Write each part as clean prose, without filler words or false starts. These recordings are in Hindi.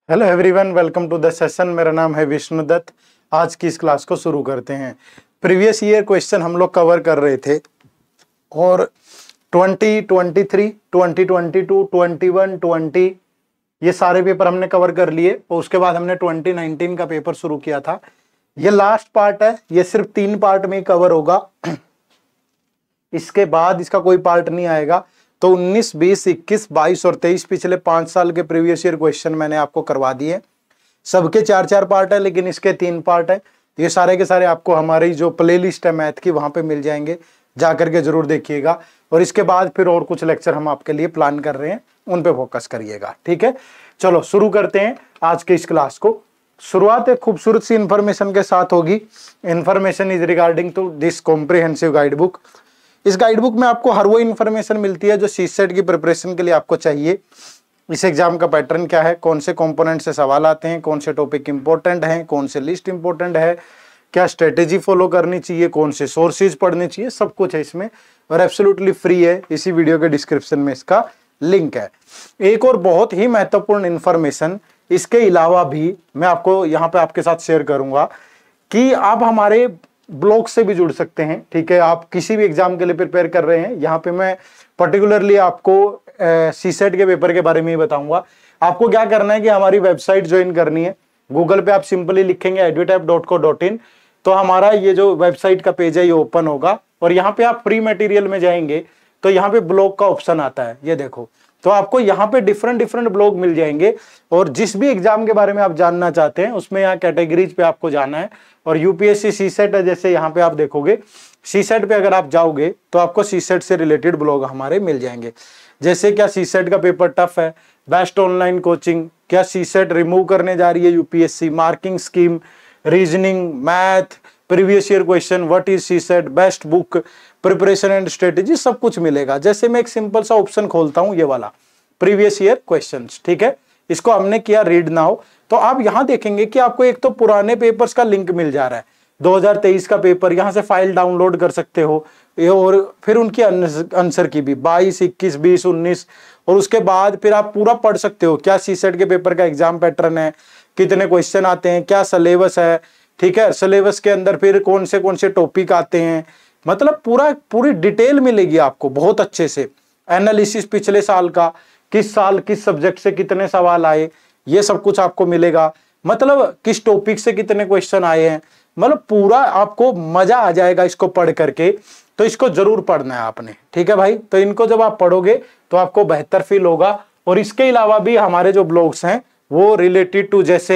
Hello everyone, welcome to the session. मेरा नाम है विष्णुदत्त। आज की इस क्लास को शुरू करते हैं। प्रीवियस ईयर क्वेश्चन हम लोग कवर कर रहे थे और 2023, 2022, 21, 20 ये सारे पेपर हमने कवर कर लिए और उसके बाद हमने 2019 का पेपर शुरू किया था। ये लास्ट पार्ट है, ये सिर्फ 3 पार्ट में कवर होगा, इसके बाद इसका कोई पार्ट नहीं आएगा। तो 19, 20, 21, 22 और 23 पिछले 5 साल के प्रीवियस ईयर क्वेश्चन मैंने आपको करवा दिए। सबके 4-4 पार्ट है, लेकिन इसके 3 पार्ट है। ये सारे के सारे आपको हमारी जो प्लेलिस्ट है मैथ की वहां पे मिल जाएंगे, जाकर के जरूर देखिएगा। और इसके बाद फिर और कुछ लेक्चर हम आपके लिए प्लान कर रहे हैं, उन पे फोकस करिएगा। ठीक है, चलो शुरू करते हैं आज के इस क्लास को। शुरुआत एक खूबसूरत सी इंफॉर्मेशन के साथ होगी। Information is regarding to this comprehensive guide book. इस गाइड बुक में आपको हर वो इन्फॉर्मेशन मिलती है जो सीसेट की प्रिपरेशन के लिए आपको चाहिए। इस एग्जाम का पैटर्न क्या है, कौन से कंपोनेंट से सवाल आते हैं, कौन से टॉपिक इंपॉर्टेंट हैं, कौन से लिस्ट इंपॉर्टेंट है, क्या स्ट्रेटेजी फॉलो करनी चाहिए, कौन से सोर्सेज पढ़ने चाहिए, सब कुछ है इसमें और एब्सोल्युटली फ्री है। इसी वीडियो के डिस्क्रिप्शन में इसका लिंक है। एक और बहुत ही महत्वपूर्ण इंफॉर्मेशन इसके अलावा भी मैं आपको यहाँ पे आपके साथ शेयर करूंगा कि आप हमारे ब्लॉग से भी जुड़ सकते हैं। ठीक है, आप किसी भी एग्जाम के लिए प्रिपेयर कर रहे हैं, यहाँ पे मैं पर्टिकुलरली आपको सीसेट के पेपर के बारे में ही बताऊंगा। आपको क्या करना है कि हमारी वेबसाइट ज्वाइन करनी है। गूगल पे आप सिंपली लिखेंगे edutap.co.in, तो हमारा ये जो वेबसाइट का पेज है ये ओपन होगा और यहाँ पे आप फ्री मटेरियल में जाएंगे तो यहाँ पे ब्लॉग का ऑप्शन आता है, ये देखो। तो आपको यहाँ पे डिफरेंट ब्लॉग मिल जाएंगे और जिस भी एग्जाम के बारे में आप जानना चाहते हैं उसमें यहाँ कैटेगरीज पे आपको जाना है। और यूपीएससी सीसेट है, जैसे यहाँ पे आप देखोगे सीसेट पे अगर आप जाओगे तो आपको सीसेट से रिलेटेड ब्लॉग हमारे मिल जाएंगे। जैसे क्या सीसेट का पेपर टफ है, बेस्ट ऑनलाइन कोचिंग, क्या सीसेट रिमूव करने जा रही है UPSC, marking scheme, reasoning, math, previous year question, what is CSAT, best book, preparation and strategy, सब कुछ मिलेगा। जैसे मैं एक सिंपल सा ऑप्शन खोलता हूं, ये वाला प्रीवियस ईयर क्वेश्चंस, ठीक है, इसको हमने किया रीड नाउ, तो आप यहां देखेंगे कि आपको एक तो पुराने पेपर्स का लिंक मिल जा रहा है। 2023 का पेपर यहां से फाइल डाउनलोड कर सकते हो और फिर उनकी आंसर की भी 22, 21, 20, 19 और उसके बाद फिर आप पूरा पढ़ सकते हो क्या सीसेट के पेपर का एग्जाम पैटर्न है, कितने क्वेश्चन आते हैं, क्या सिलेबस है। ठीक है, सिलेबस के अंदर फिर कौन से टॉपिक आते हैं, मतलब पूरी डिटेल मिलेगी आपको बहुत अच्छे से। एनालिसिस पिछले साल का, किस साल किस सब्जेक्ट से कितने सवाल आए, ये सब कुछ आपको मिलेगा। मतलब किस टॉपिक से कितने क्वेश्चन आए हैं, मतलब पूरा आपको मजा आ जाएगा इसको पढ़ करके। तो इसको जरूर पढ़ना है आपने, ठीक है भाई। तो इनको जब आप पढ़ोगे तो आपको बेहतर फील होगा। और इसके अलावा भी हमारे जो ब्लॉग्स हैं वो रिलेटेड टू जैसे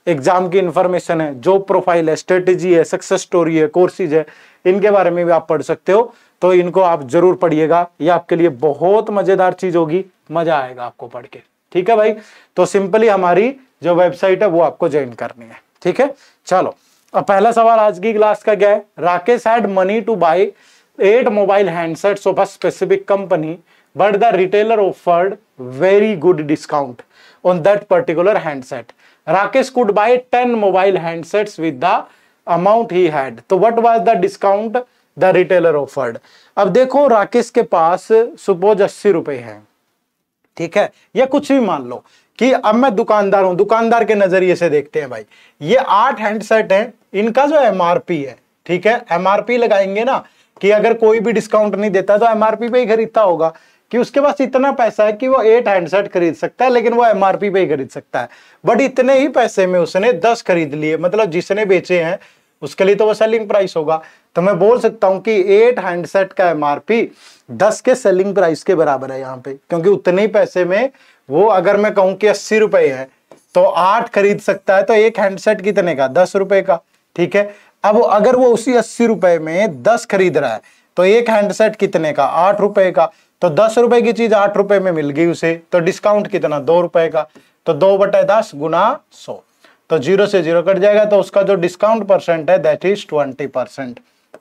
एग्जाम की इंफॉर्मेशन है, जॉब प्रोफाइल है, स्ट्रेटेजी है, सक्सेस स्टोरी है, कोर्सेज है, इनके बारे में भी आप पढ़ सकते हो। तो इनको आप जरूर पढ़िएगा, ये आपके लिए बहुत मजेदार चीज होगी, मजा आएगा आपको पढ़ के। ठीक है भाई, तो सिंपली हमारी जो वेबसाइट है वो आपको ज्वाइन करनी है। ठीक है, चलो अब पहला सवाल आज की क्लास का क्या है। Rakesh had money to buy 8 mobile handsets of a specific company but the retailer offered very good discount on that particular handset. Rakesh could buy 10 mobile handsets with the amount he had. तो what was the discount the retailer offered? अब देखो राकेश के पास सपोज 80 रुपए हैं, ठीक है, या कुछ भी मान लो कि अब मैं दुकानदार हूं, दुकानदार के नजरिए से देखते हैं भाई। ये 8 हैंडसेट हैं, इनका जो एमआरपी है, ठीक है, एमआरपी लगाएंगे ना कि अगर कोई भी डिस्काउंट नहीं देता तो एमआरपी पे ही खरीदता होगा कि उसके पास इतना पैसा है कि वो 8 हैंडसेट खरीद सकता है, लेकिन वो एमआरपी पे ही खरीद सकता है। बट इतने ही पैसे में उसने 10 खरीद लिए, मतलब जिसने बेचे हैं उसके लिए तो वो सेलिंग प्राइस होगा। तो मैं बोल सकता हूं कि 8 हैंडसेट का एमआरपी 10 के सेलिंग प्राइस के बराबर है यहाँ पे, क्योंकि उतने ही पैसे में वो, अगर मैं कहूं कि 80 रुपए है तो 8 खरीद सकता है, तो एक हैंडसेट कितने का, 10 रुपए का। ठीक है, अब अगर वो उसी 80 रुपए में 10 खरीद रहा है तो एक हैंडसेट कितने का, 8 रुपए का। तो 10 रुपए की चीज 8 रुपए में मिल गई उसे, तो डिस्काउंट कितना, 2 रुपए का। तो 2/10 गुना 100, तो 0 से 0 कट जाएगा, तो उसका जो डिस्काउंट परसेंट है दैट इज 20%।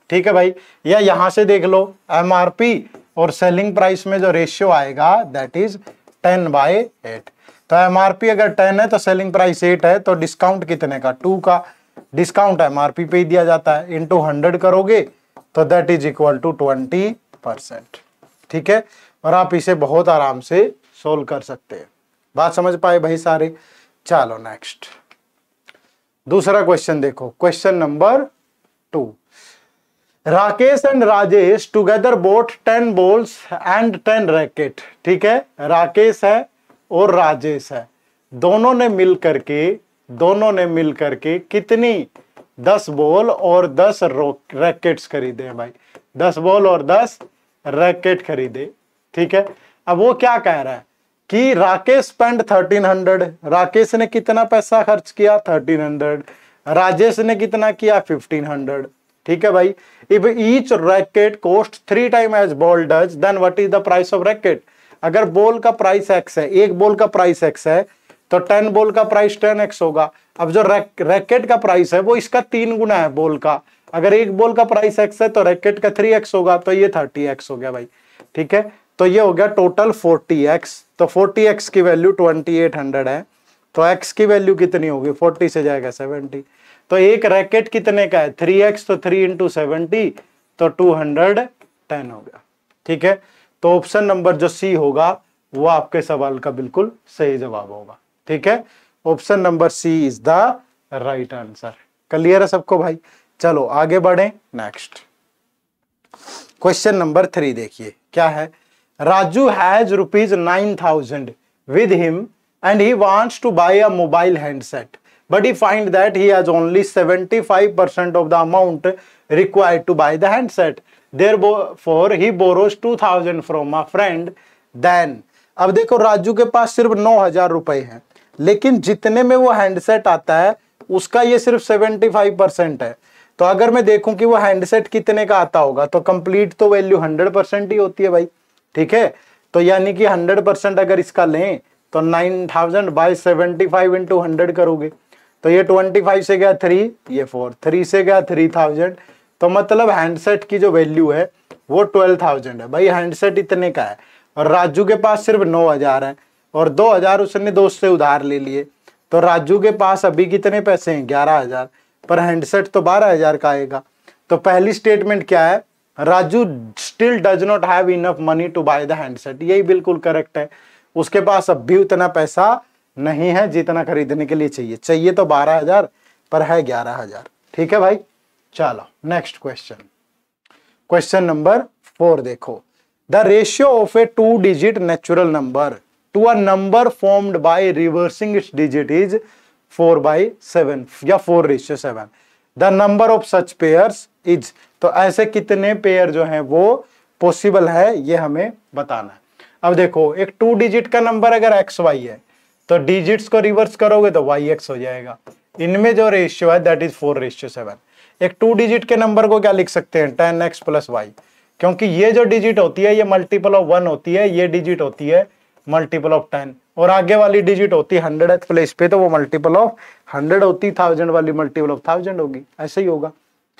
ठीक है भाई, या यहां से देख लो एमआरपी और सेलिंग प्राइस में जो रेशियो आएगा दैट इज 10/8। तो एमआरपी अगर 10 है तो सेलिंग प्राइस 8 है, तो डिस्काउंट कितने का, 2 का। डिस्काउंट एमआरपी पे ही दिया जाता है, इंटू 100 करोगे तो दैट इज इक्वल टू 20%। ठीक है, और आप इसे बहुत आराम से सोल्व कर सकते हैं। बात समझ पाए भाई सारे। चलो नेक्स्ट दूसरा क्वेश्चन देखो, question number 2। Rakesh and Rajesh together boat 10 balls and 10 racket. ठीक है, राकेश है और राजेश है, दोनों ने मिल करके कितनी 10 बॉल और 10 रैकेट्स खरीदे भाई, 10 बॉल और 10 रैकेट खरीदे। ठीक है, अब वो क्या कह रहा है कि राकेश स्पेंड 1300, राकेश ने कितना पैसा खर्च किया 1300, राजेश ने कितना किया 1500। ठीक है भाई, if each racket cost 3 time as ball does then what is the price of racket. अगर बॉल का प्राइस x है, एक बॉल का प्राइस x है, तो 10 बॉल का प्राइस 10x होगा। अब जो रैकेट का प्राइस है वो इसका 3 गुना है बॉल का, अगर एक बॉल का प्राइस x है तो रैकेट का 3x होगा, तो ये 30x हो गया भाई। ठीक है, तो ये हो गया टोटल 40x, तो 40x की वैल्यू 2800 है, तो x की वैल्यू कितनी होगी, 40 से जाएगा 70, तो एक रैकेट कितने का है 3x, तो 3 × 70 तो 210 हो गया। ठीक है, तो ऑप्शन नंबर जो सी होगा वो आपके सवाल का बिल्कुल सही जवाब होगा। ठीक है, option number C is the right answer. Clear है सबको भाई? चलो आगे बढ़े, नेक्स्ट क्वेश्चन नंबर 3 देखिए क्या है। Raju has ₹9,000 with him and he wants to buy a mobile handset, but he find that he has only 75% of the amount required to buy the handset. Therefore he borrows 2,000 from a friend. Then अब देखो राजू के पास सिर्फ 9,000 रुपए हैं, लेकिन जितने में वो हैंडसेट आता है उसका ये सिर्फ 75% है। तो अगर मैं देखूं कि वो हैंडसेट कितने का आता होगा, तो कंप्लीट तो वैल्यू 100% ही होती है भाई। ठीक है, तो यानी कि 100% अगर इसका लें तो 9,000 बाय 75 × 100 करोगे, तो ये 25 से गया 3, ये 4, 3 से गया 3000, तो मतलब हैंडसेट की जो वैल्यू है वो 12,000 है भाई। हैंडसेट इतने का है और राजू के पास सिर्फ 9,000 है और 2,000 उसने दोस्त से उधार ले लिए, तो राजू के पास अभी कितने पैसे हैं 11,000, पर हैंडसेट तो 12,000 का आएगा। तो पहली स्टेटमेंट क्या है, Raju still does not have enough money to buy the handset, यही बिल्कुल करेक्ट है। उसके पास अब भी उतना पैसा नहीं है जितना खरीदने के लिए चाहिए तो 12,000 पर है 11,000। ठीक है भाई, चलो नेक्स्ट क्वेश्चन, क्वेश्चन नंबर 4 देखो। The ratio of a 2 digit natural number to a number formed by reversing its digit is 4/7 या 4:7। The number of such pairs is, तो ऐसे कितने पेयर जो हैं वो पॉसिबल है ये हमें बताना है। अब देखो एक 2 डिजिट का नंबर अगर XY है तो डिजिट्स को रिवर्स करोगे तो YX हो जाएगा। इनमें जो रेशियो है दैट इज 4:7। एक 2 डिजिट के नंबर को क्या लिख सकते हैं 10x + y, क्योंकि ये जो डिजिट होती है ये मल्टीपल ऑफ 1 होती है, ये डिजिट होती है मल्टीपल ऑफ 10, और आगे वाली डिजिट होती है 100th प्लेस पे तो वो मल्टीपल ऑफ 100 होती, 1000 वाली मल्टीपल ऑफ 1000 होगी, ऐसे ही होगा।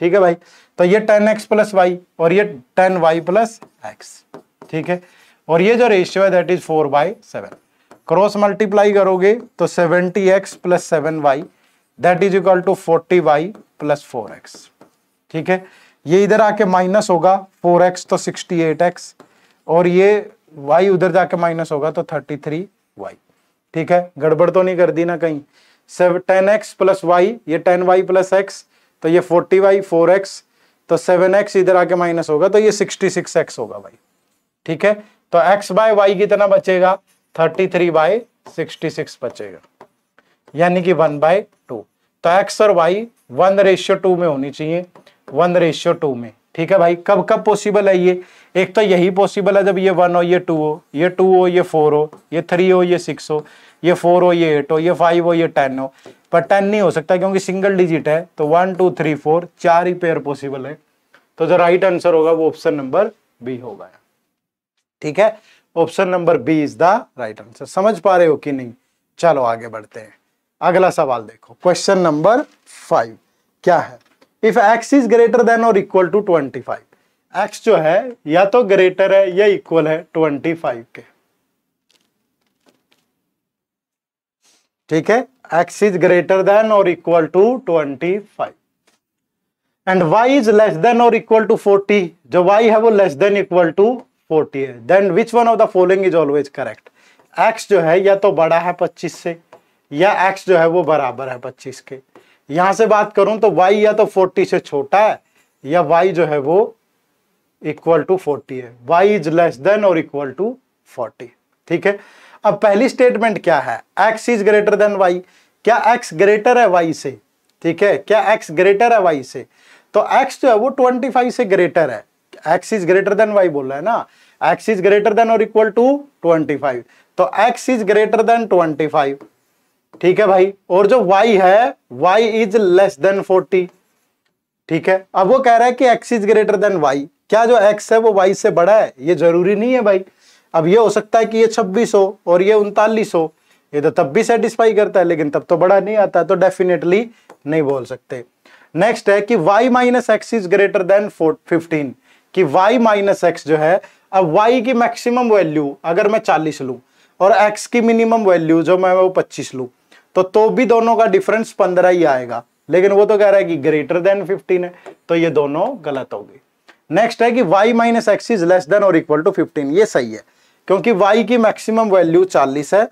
ठीक है भाई, तो ये 10x + y और ये 10y + x। ठीक है, और ये जो रेशियो है दैट इज 4/7। क्रॉस मल्टीप्लाई करोगे तो 70x + 7y that is equal to 40y + 4x। ठीक है, ये इधर आके माइनस होगा 4x तो 68x, और ये y उधर जाके माइनस होगा तो 33y। ठीक है, गड़बड़ तो नहीं कर दी ना कहीं। 10x + y ये 10y + x, तो ये 40y 4x, तो 7x इधर आके माइनस होगा तो ये 66x होगा भाई। ठीक है, तो x/y कितना बचेगा 33/66 बचेगा, यानी कि 1/2। तो x और y 1:2 में होनी चाहिए, 1:2 में। ठीक है भाई, कब कब पॉसिबल है ये, एक तो यही पॉसिबल है जब ये 1 हो, ये 2 हो, ये 2 हो, ये 4 हो, ये 3 हो, ये 6 हो, ये 4 हो, ये 8 हो, ये 5 हो, ये 10 हो, पर 10 नहीं हो सकता क्योंकि सिंगल डिजिट है। तो 1 2 3 4 4 ही पेयर पॉसिबल है, तो जो राइट आंसर होगा वो ऑप्शन नंबर बी होगा। ठीक है, option number B is the right answer. समझ पा रहे हो कि नहीं? चलो आगे बढ़ते हैं, अगला सवाल देखो, क्वेश्चन नंबर 5 क्या है। If x is greater than और इक्वल टू 25, x जो है या तो ग्रेटर है या इक्वल है 25 के। ठीक है, x इज ग्रेटर देन और equal to 25 and y is less than और इक्वल टू 40, जो y है वो लेस देन इक्वल टू 40 है, then which one of the following is always correct. x जो है या तो बड़ा है 25 से या x जो है वो बराबर है 25 के। यहां से बात करूं तो y या तो 40 से छोटा है या y जो है वो इक्वल टू 40 है। y इज लेस देन और इक्वल टू 40। ठीक है, अब पहली स्टेटमेंट क्या है, x is greater then y। क्या x ग्रेटर है y से? ठीक है, क्या x ग्रेटर है y से? तो x जो है वो 25 से ग्रेटर है। x is greater then y बोल रहा है ना, x इज ग्रेटर देन और इक्वल टू 25, तो x इज ग्रेटर देन 25। ठीक है भाई, और जो y है y इज लेस देन 40। ठीक है, अब वो कह रहा है कि x is greater then y। क्या जो x है वो y से बड़ा है? ये जरूरी नहीं है भाई। अब ये हो सकता है कि ये 26 हो और ये 39 हो, ये तो तब भी सेटिस्फाई करता है, लेकिन तब तो बड़ा नहीं आता, तो डेफिनेटली नहीं बोल सकते। नेक्स्ट है कि y minus x is greater then 15, कि y माइनस एक्स जो है, अब y की मैक्सिमम वैल्यू अगर मैं 40 लूं और x की मिनिमम वैल्यू जो मैं वो 25 लूं, तो भी दोनों का डिफरेंस 15 ही आएगा, लेकिन वो तो कह रहा है कि ग्रेटर देन 15 है, तो ये दोनों गलत हो गए। नेक्स्ट है कि y minus x is less than और इक्वल टू 15, ये सही है, क्योंकि y की मैक्सिमम वैल्यू 40 है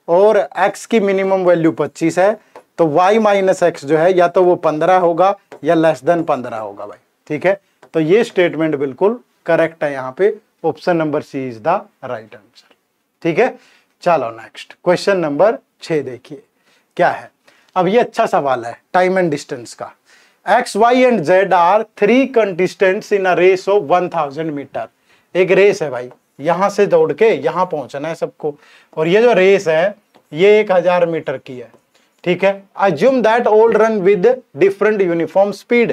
और x की मिनिमम वैल्यू 25 है, तो y माइनस एक्स जो है या तो वो 15 होगा या लेस देन 15 होगा भाई। ठीक है, तो ये स्टेटमेंट बिल्कुल करेक्ट है, यहाँ पे option number C is the right answer. ठीक है, चलो नेक्स्ट क्वेश्चन नंबर 6 देखिए क्या है। अब ये अच्छा सवाल है टाइम एंड डिस्टेंस का। X Y and Z are 3 contestants in a race of 1000 meter. एक रेस है भाई, यहां से दौड़ के यहां पहुंचना है सबको, और ये जो रेस है ये 1000 मीटर की है। ठीक है, assume that all run with different uniform speed.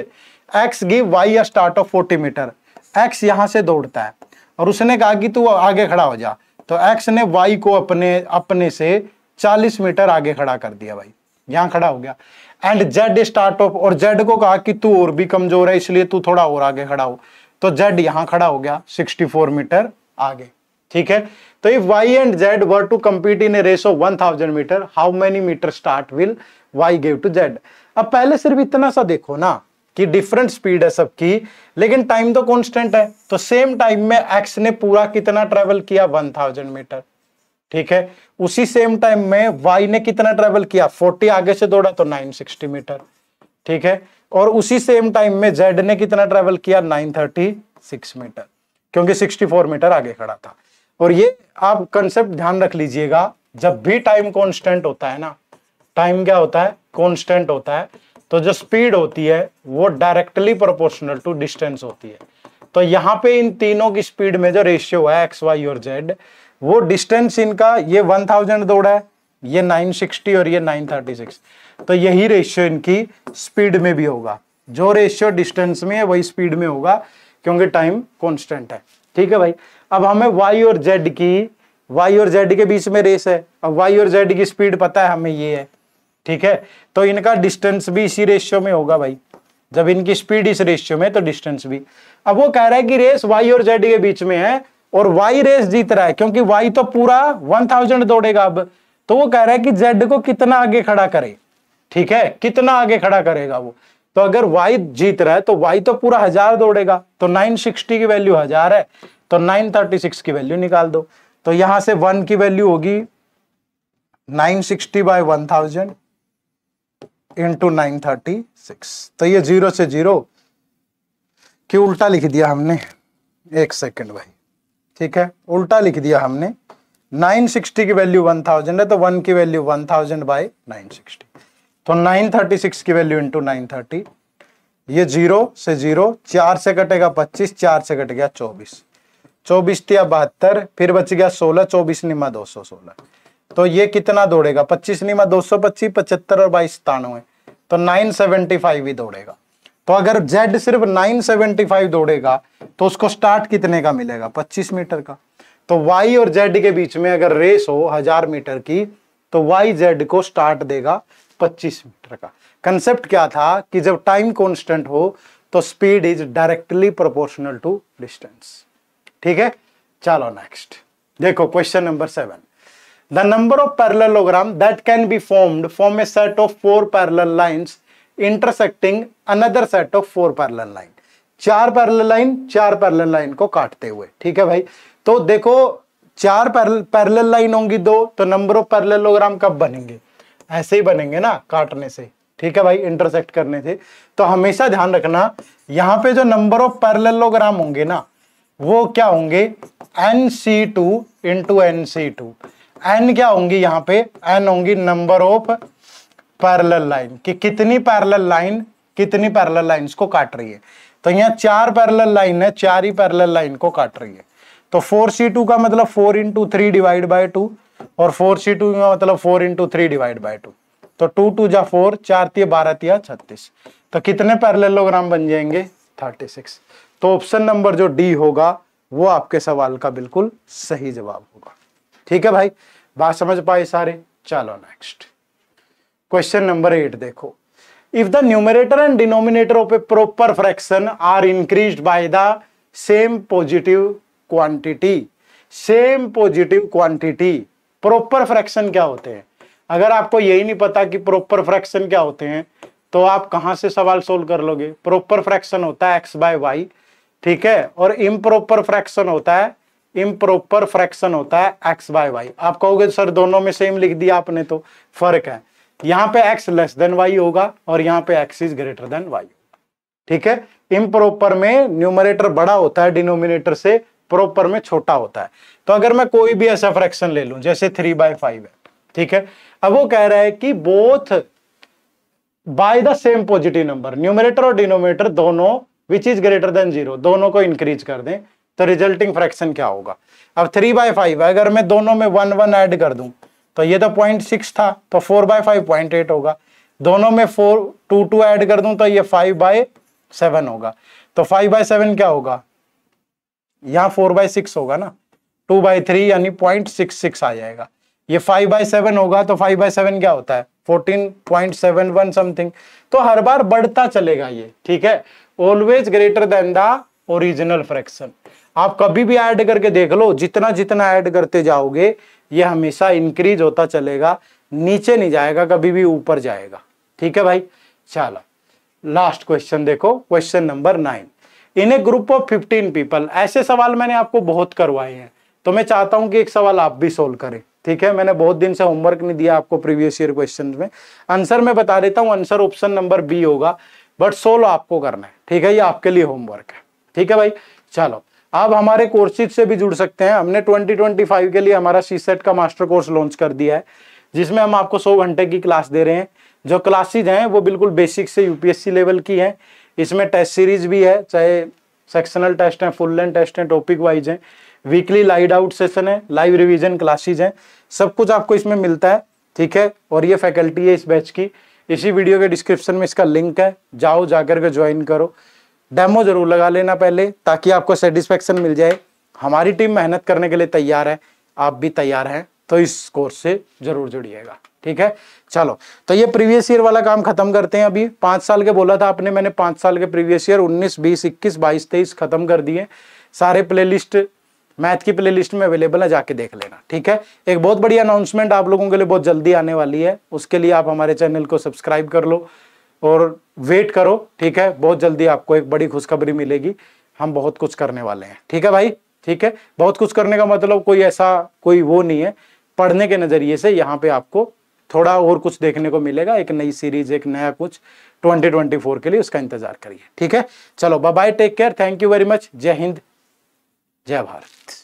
X give Y a start of 40 meter. X यहां से दौड़ता है और उसने कहा कि तू आगे खड़ा हो जा, तो एक्स ने वाई को अपने से 40 मीटर आगे खड़ा कर दिया भाई, यहां खड़ा हो गया। एंड जेड स्टार्ट ऑफ, और जेड को कहा कि तू और भी कमजोर है इसलिए तू थोड़ा और आगे खड़ा हो, तो जेड यहां खड़ा हो गया 64 मीटर आगे। ठीक है, तो if y and z were to compete in a race of 1000 meter, how many meter start will y give to z। अब पहले सिर्फ इतना सा देखो ना कि डिफरेंट स्पीड है सबकी, लेकिन टाइम तो कांस्टेंट है, तो सेम टाइम में x ने पूरा कितना ट्रेवल किया 1000 मीटर। ठीक है, उसी सेम टाइम में y ने कितना ट्रेवल किया, 40 आगे से दौड़ा तो 960 मीटर। ठीक है, और उसी सेम टाइम में z ने कितना ट्रेवल किया 936 मीटर, क्योंकि 64 मीटर आगे खड़ा था। और ये आप कंसेप्ट ध्यान रख लीजिएगा, जब भी टाइम कांस्टेंट होता है ना, टाइम क्या होता है, कांस्टेंट होता है, तो जो स्पीड होती है वो डायरेक्टली प्रोपोर्शनल टू डिस्टेंस होती है। तो यहाँ पे इन तीनों की स्पीड में जो रेशियो है एक्स वाई और जेड, वो डिस्टेंस इनका, ये 1000 दौड़ा है, ये 960 और ये 936, तो यही रेशियो इनकी स्पीड में भी होगा। जो रेशियो डिस्टेंस में है वही स्पीड में होगा, क्योंकि टाइम कांस्टेंट है। ठीक है भाई, अब हमें y और z के बीच में रेस है, अब y और z की स्पीड पता है हमें ये है। ठीक है, तो इनका डिस्टेंस भी इसी रेशियो में होगा भाई, जब इनकी स्पीड इस रेशियो में तो डिस्टेंस भी। अब वो कह रहा है कि रेस y और z के बीच में है और y रेस जीत रहा है, क्योंकि y तो पूरा 1000 दौड़ेगा अब, तो वो कह रहा है कि z को कितना आगे खड़ा करे। ठीक है, कितना आगे खड़ा करेगा वो, तो अगर y जीत रहा है तो y तो पूरा 1000 दौड़ेगा, तो 960 की वैल्यू 1000 है, तो 936 की वैल्यू निकाल दो। तो यहां से 1 की वैल्यू होगी 960 बाय 1000 इंटू 936, तो ये 0 से 0 क्यों उल्टा लिख दिया हमने, एक सेकंड भाई। ठीक है, उल्टा लिख दिया हमने, 960 की वैल्यू 1000 है, तो 1 की वैल्यू 1000 बाय 960, तो 936 की वैल्यू इंटू 930, ये 0 से 0, 4 से कटेगा 25, 4 से कट गया 24, 24 तिया 72, फिर बच गया 16, 24 निमा 216, तो ये कितना दौड़ेगा, 25 निमा 225, 75 और 22 97, तो 975 ही दौड़ेगा। तो अगर Z सिर्फ 975 दौड़ेगा तो उसको स्टार्ट कितने का मिलेगा, 25 मीटर का। तो Y और Z के बीच में अगर रेस हो 1000 मीटर की, तो Y Z को स्टार्ट देगा 25 मीटर का। कंसेप्ट क्या था कि जब टाइम कांस्टेंट हो तो speed is directly proportional to distance. ठीक है, चलो नेक्स्ट देखो question number 7। The number of parallelogram that can be formed from a set of 4 parallel lines intersecting another set of 4 parallel line. 4 parallel line को काटते हुए। ठीक है भाई, तो देखो 4 पैरेलल लाइन होंगी 2, तो नंबर ऑफ पैरेललोग्राम कब बनेंगे, ऐसे ही बनेंगे ना काटने से, ठीक है भाई, इंटरसेक्ट करने से। तो हमेशा ध्यान रखना यहाँ पे जो नंबर ऑफ पैरेललोग्राम होंगे ना वो क्या होंगे, NC2 इंटू NC2। n क्या होंगी यहाँ पे, n होंगी नंबर ऑफ पैरेलल लाइन, कि कितनी पैरेलल लाइंस को काट रही है। तो यहाँ 4 पैरेलल लाइन है, 4 ही पैरेलल लाइन को काट रही है। तो 4C2 का मतलब 4 इंटू 3 डिवाइड बाई 2, और 4C2 का मतलब 4 इंटू 3 डिवाइड बाई 2। तो 2 2 जा 4, 4 3 12 3 36। तो कितने पैरेललोग्राम बन जाएंगे, 36। तो ऑप्शन नंबर जो डी होगा वो आपके सवाल का बिल्कुल सही जवाब होगा। ठीक है भाई, बात समझ पाए सारे। चलो नेक्स्ट क्वेश्चन नंबर 8 देखो। If the numerator and denominator of a proper fraction are increased by the same positive quantity, same positive quantity. Proper fraction क्या होते हैं, अगर आपको यही नहीं पता कि प्रॉपर फ्रैक्शन क्या होते हैं तो आप कहां से सवाल सोल्व कर लोगे। प्रॉपर फ्रैक्शन होता है x बाय वाई, ठीक है, और इम्प्रॉपर फ्रैक्शन होता है x बाय वाई। आप कहोगे सर दोनों में सेम लिख दिया आपने, तो फर्क है, यहाँ पे x लेस देन y होगा और यहाँ पे x is greater then y, ठीक है। इम्प्रॉपर में न्यूमरेटर बड़ा होता है डिनोमिनेटर से, प्रॉपर में छोटा होता है। तो अगर मैं कोई भी ऐसा फ्रैक्शन ले लूं जैसे 3/5 है, ठीक है, अब वो कह रहा है कि both bye the same positive number, numerator और डिनोमिनेटर दोनों विच इज ग्रेटर देन 0, दोनों को इंक्रीज कर दें, तो रिजल्टिंग फ्रैक्शन क्या होगा। अब 3/5 है, अगर मैं दोनों में 1 1 ऐड कर दूं तो ये तो 0.6 था, तो 4/5 0.8 होगा। दोनों में 2 2 ऐड कर दूं तो ये 5/7 होगा। तो 5/7 क्या होगा, यहाँ 4/6 होगा ना, 2/3 यानी 0.66 आ जाएगा। ये 5/7 होगा, तो 5/7 क्या होता है, 14.71 समथिंग। तो हर बार बढ़ता चलेगा ये, ठीक है, always greater than the original fraction. आप कभी भी ऐड करके देख लो, जितना जितना ऐड करते जाओगे ये हमेशा इंक्रीज होता चलेगा, नीचे नहीं जाएगा, कभी भी ऊपर जाएगा। ठीक है भाई, चलो लास्ट क्वेश्चन देखो, question number 9। In A group of 15 people, ऐसे सवाल मैंने आपको बहुत करवाए हैं, तो मैं चाहता हूं कि एक सवाल आप भी सोल्व करें। ठीक है, मैंने बहुत दिन से होमवर्क नहीं दिया आपको प्रीवियस ईयर क्वेश्चन में, आंसर मैं बता देता हूं, आंसर ऑप्शन नंबर बी होगा, बट सोल्व आपको करना है। ठीक है, ये आपके लिए होमवर्क है। ठीक है भाई, चलो आप हमारे कोर्सेज से भी जुड़ सकते हैं। हमने 2025 के लिए हमारा सीसेट का मास्टर कोर्स लॉन्च कर दिया है, जिसमें हम आपको 100 घंटे की क्लास दे रहे हैं। जो क्लासेज हैं वो बिल्कुल बेसिक से यूपीएससी लेवल की हैं। इसमें टेस्ट सीरीज भी है, चाहे सेक्शनल टेस्ट हैं, फुल लेंथ टेस्ट हैं, टॉपिक वाइज हैं, वीकली लाइड आउट सेशन है, लाइव रिवीजन क्लासेज हैं, सब कुछ आपको इसमें मिलता है। ठीक है, और ये फैकल्टी है इस बैच की, इसी वीडियो के डिस्क्रिप्शन में इसका लिंक है, जाओ जाकर के ज्वाइन करो। डेमो जरूर लगा लेना पहले, ताकि आपको सेटिस्फेक्शन मिल जाए। हमारी टीम मेहनत करने के लिए तैयार है, आप भी तैयार हैं, तो इस कोर्स से जरूर जुड़िएगा। ठीक है, चलो तो ये प्रीवियस ईयर वाला काम खत्म करते हैं। अभी 5 साल के बोला था आपने, मैंने 5 साल के प्रीवियस ईयर 19 20 21 22 23 खत्म कर दिए। सारे प्लेलिस्ट मैथ की प्लेलिस्ट में अवेलेबल है, जाके देख लेना। ठीक है, एक बहुत बड़ी अनाउंसमेंट आप लोगों के लिए बहुत जल्दी आने वाली है, उसके लिए आप हमारे चैनल को सब्सक्राइब कर लो और वेट करो। ठीक है, बहुत जल्दी आपको एक बड़ी खुशखबरी मिलेगी, हम बहुत कुछ करने वाले हैं। ठीक है भाई, ठीक है, बहुत कुछ करने का मतलब कोई ऐसा कोई वो नहीं है, पढ़ने के नजरिए से यहाँ पे आपको थोड़ा और कुछ देखने को मिलेगा, एक नई सीरीज, एक नया कुछ 2024 के लिए, उसका इंतजार करिए। ठीक है, चलो bye bye, take care, thank you very much, Jai Hind, जय भारत।